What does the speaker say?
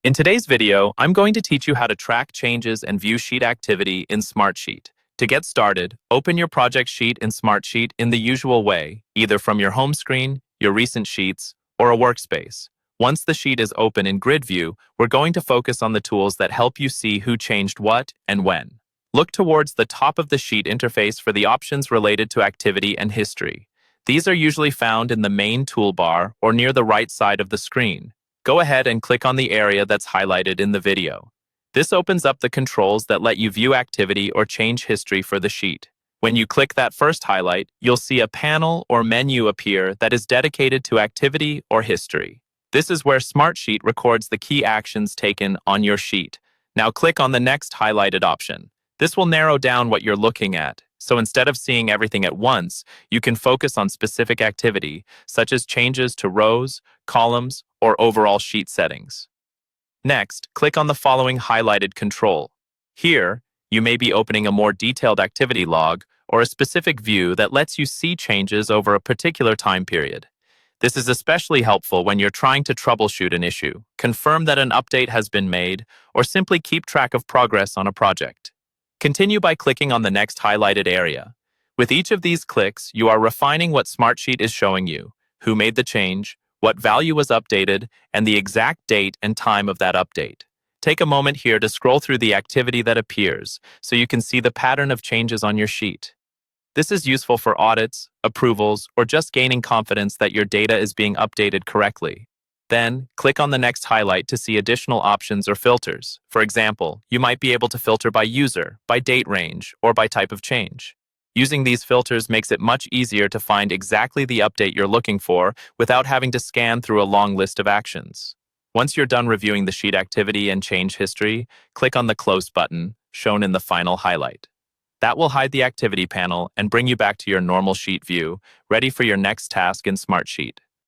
In today's video, I'm going to teach you how to track changes and view sheet activity in Smartsheet. To get started, open your project sheet in Smartsheet in the usual way, either from your home screen, your recent sheets, or a workspace. Once the sheet is open in grid view, we're going to focus on the tools that help you see who changed what and when. Look towards the top of the sheet interface for the options related to activity and history. These are usually found in the main toolbar or near the right side of the screen. Go ahead and click on the area that's highlighted in the video. This opens up the controls that let you view activity or change history for the sheet. When you click that first highlight, you'll see a panel or menu appear that is dedicated to activity or history. This is where Smartsheet records the key actions taken on your sheet. Now click on the next highlighted option. This will narrow down what you're looking at. So instead of seeing everything at once, you can focus on specific activity, such as changes to rows, columns, or overall sheet settings. Next, click on the following highlighted control. Here, you may be opening a more detailed activity log or a specific view that lets you see changes over a particular time period. This is especially helpful when you're trying to troubleshoot an issue, confirm that an update has been made, or simply keep track of progress on a project. Continue by clicking on the next highlighted area. With each of these clicks, you are refining what Smartsheet is showing you, who made the change, what value was updated, and the exact date and time of that update. Take a moment here to scroll through the activity that appears so you can see the pattern of changes on your sheet. This is useful for audits, approvals, or just gaining confidence that your data is being updated correctly. Then, click on the next highlight to see additional options or filters. For example, you might be able to filter by user, by date range, or by type of change. Using these filters makes it much easier to find exactly the update you're looking for without having to scan through a long list of actions. Once you're done reviewing the sheet activity and change history, click on the Close button, shown in the final highlight. That will hide the activity panel and bring you back to your normal sheet view, ready for your next task in Smartsheet.